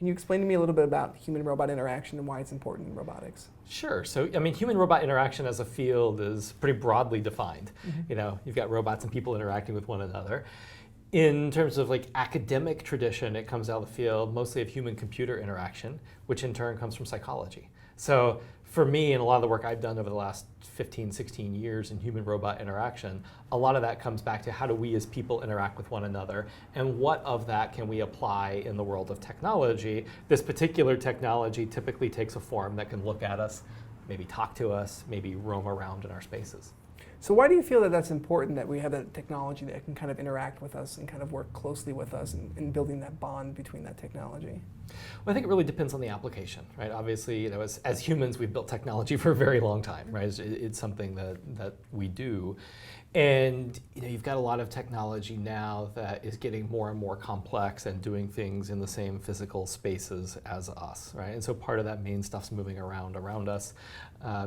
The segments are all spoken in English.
Can you explain to me a little bit about human-robot interaction and why it's important in robotics? Sure. So, I mean, human-robot interaction as a field is pretty broadly defined. You know, you've got robots and people interacting with one another. In terms of like academic tradition, it comes out of the field mostly of human-computer interaction, which in turn comes from psychology. So for me, and a lot of the work I've done over the last 15, 16 years in human-robot interaction, a lot of that comes back to how do we as people interact with one another, and what of that can we apply in the world of technology. This particular technology typically takes a form that can look at us, maybe talk to us, maybe roam around in our spaces. So why do you feel that that's important, that we have that technology that can kind of interact with us and kind of work closely with us in building that bond between that technology? Well, I think it really depends on the application, right? Obviously, you know, as humans, we've built technology for a very long time, right? It's something that we do. And you know, you've got a lot of technology now that is getting more and more complex and doing things in the same physical spaces as us, right? And so part of that means stuff's moving around us.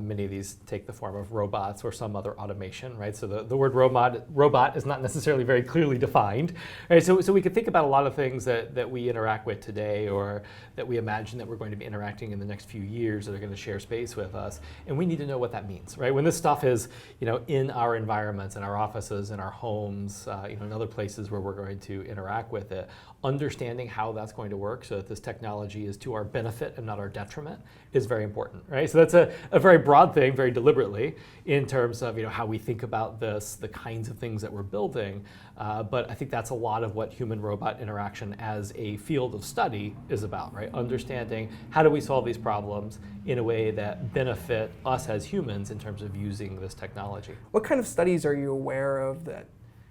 Many of these take the form of robots or some other automation, right? So the word robot is not necessarily very clearly defined, right? So we could think about a lot of things that we interact with today, or that we imagine that we're going to be interacting in the next few years that are going to share space with us, and we need to know what that means, right? When this stuff is, you know, in our environments, in our offices, in our homes, you know, in other places where we're going to interact with it, understanding how that's going to work so that this technology is to our benefit and not our detriment is very important, right? So that's a very broad thing, very deliberately, in terms of, you know, how we think about this, the kinds of things that we're building. But I think that's a lot of what human-robot interaction as a field of study is about, right? Understanding how do we solve these problems in a way that benefit us as humans in terms of using this technology. What kind of studies are you aware of that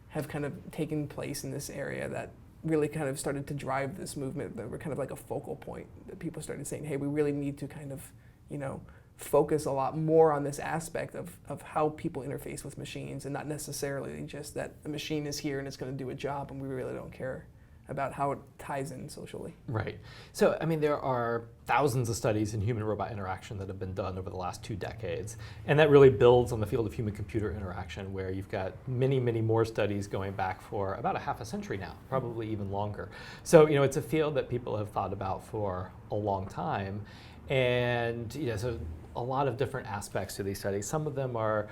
have kind of taken place in this area that really kind of started to drive this movement, that were kind of like a focal point, that people started saying, hey, we really need to kind of, you know, focus a lot more on this aspect of how people interface with machines, and not necessarily just that a machine is here and it's going to do a job and we really don't care about how it ties in socially. Right. So, I mean, there are thousands of studies in human-robot interaction that have been done over the last 2 decades, and that really builds on the field of human-computer interaction, where you've got many, many more studies going back for about a half a century now, probably even longer. So, you know, it's a field that people have thought about for a long time, and, you know, so a lot of different aspects to these studies. Some of them are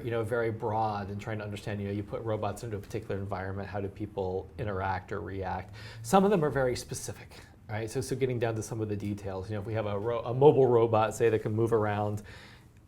you know, very broad and trying to understand, you know, you put robots into a particular environment, how do people interact or react? Some of them are very specific, right? So getting down to some of the details, you know, if we have a mobile robot, say, that can move around,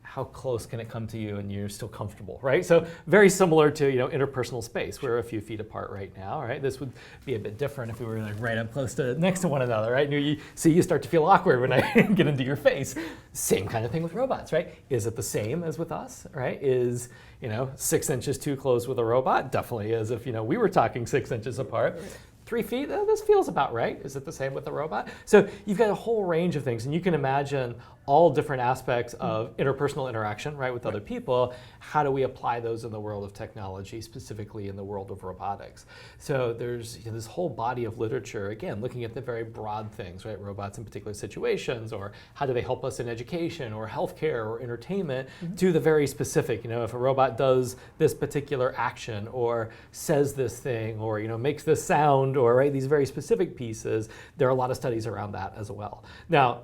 how close can it come to you and you're still comfortable, right? So very similar to, you know, interpersonal space. We're a few feet apart right now, right? This would be a bit different if we were like right up close to next to one another, right? And you start to feel awkward when I get into your face. Same kind of thing with robots, right? Is it the same as with us, right? Is, you know, 6 inches too close with a robot? Definitely is if, you know, we were talking 6 inches apart. 3 feet, this feels about right. Is it the same with the robot? So you've got a whole range of things, and you can imagine all different aspects of interpersonal interaction, right, with other people. How do we apply those in the world of technology, specifically in the world of robotics? So there's, you know, this whole body of literature, again, looking at the very broad things, right, robots in particular situations, or how do they help us in education or healthcare or entertainment, to the very specific, you know, if a robot does this particular action or says this thing or, you know, makes this sound, or, right, these very specific pieces. There are a lot of studies around that as well. Now,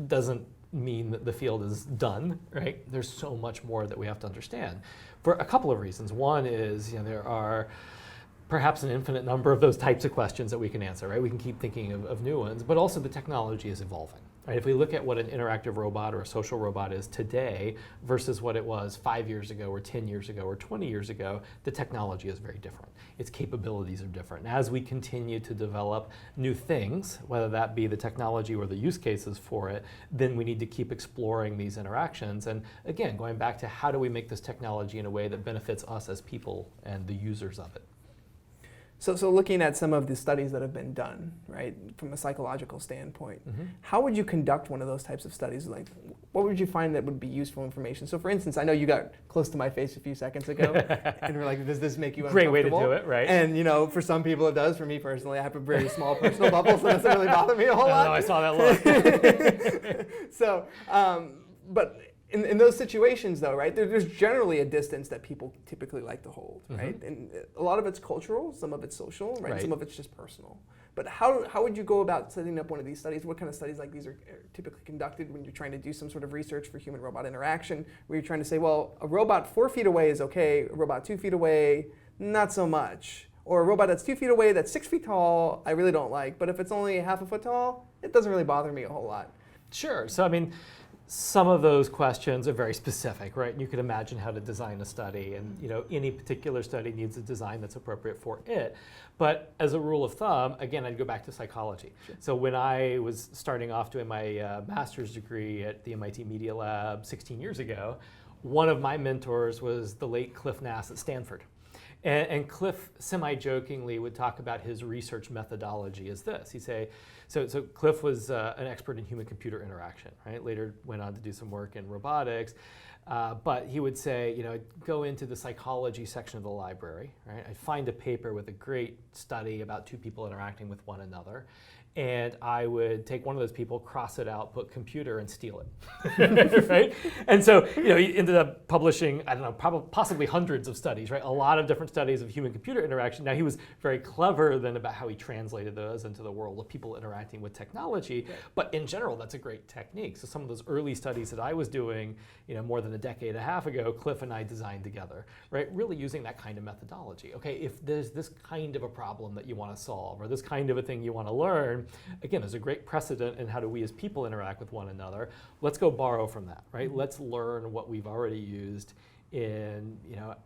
doesn't mean that the field is done, right? There's so much more that we have to understand for a couple of reasons. One is, you know, there are perhaps an infinite number of those types of questions that we can answer, right? We can keep thinking of new ones, but also the technology is evolving. Right? If we look at what an interactive robot or a social robot is today versus what it was 5 years ago or 10 years ago or 20 years ago, the technology is very different. Its capabilities are different. And as we continue to develop new things, whether that be the technology or the use cases for it, then we need to keep exploring these interactions. And again, going back to how do we make this technology in a way that benefits us as people and the users of it. So looking at some of the studies that have been done, right, from a psychological standpoint, how would you conduct one of those types of studies? Like, what would you find that would be useful information? So for instance, I know you got close to my face a few seconds ago, and we're like, does this make you uncomfortable? Great way to do it, right? And, you know, for some people it does. For me personally, I have a very small personal bubble, so it doesn't really bother me a whole lot. I saw that look. So, but in those situations, though, right, there's generally a distance that people typically like to hold, right? And a lot of it's cultural, some of it's social, right? Some of it's just personal. But how would you go about setting up one of these studies? What kind of studies like these are typically conducted when you're trying to do some sort of research for human-robot interaction, where you're trying to say, well, a robot 4 feet away is okay, a robot 2 feet away, not so much. Or a robot that's 2 feet away, that's 6 feet tall, I really don't like. But if it's only half a foot tall, it doesn't really bother me a whole lot. Sure. So I mean, some of those questions are very specific, right? You could imagine how to design a study, and any particular study needs a design that's appropriate for it. But as a rule of thumb, again, I'd go back to psychology. Sure. So when I was starting off doing my master's degree at the MIT Media Lab 16 years ago, one of my mentors was the late Cliff Nass at Stanford. And Cliff semi-jokingly would talk about his research methodology as this. He'd say, so Cliff was an expert in human-computer interaction, right? Later went on to do some work in robotics. But he would say, go into the psychology section of the library, right? I'd find a paper with a great study about two people interacting with one another. And I would take one of those people, cross it out, put computer, and steal it, right? And so, he ended up publishing, I don't know, possibly hundreds of studies, right? A lot of different studies of human-computer interaction. Now, he was very clever then about how he translated those into the world of people interacting with technology. Right. But in general, that's a great technique. So some of those early studies that I was doing, more than a decade and a half ago, Cliff and I designed together, right? Really using that kind of methodology. Okay, if there's this kind of a problem that you want to solve, or this kind of a thing you want to learn, again, there's a great precedent in how do we as people interact with one another. Let's go borrow from that, right? Let's learn what we've already used in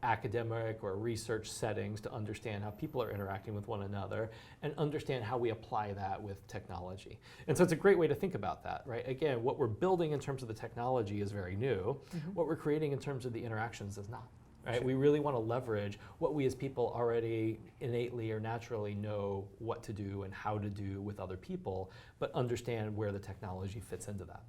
academic or research settings to understand how people are interacting with one another and understand how we apply that with technology. And so it's a great way to think about that, right? Again, what we're building in terms of the technology is very new. What we're creating in terms of the interactions is not. Right? Sure. We really want to leverage what we as people already innately or naturally know what to do and how to do with other people, but understand where the technology fits into that.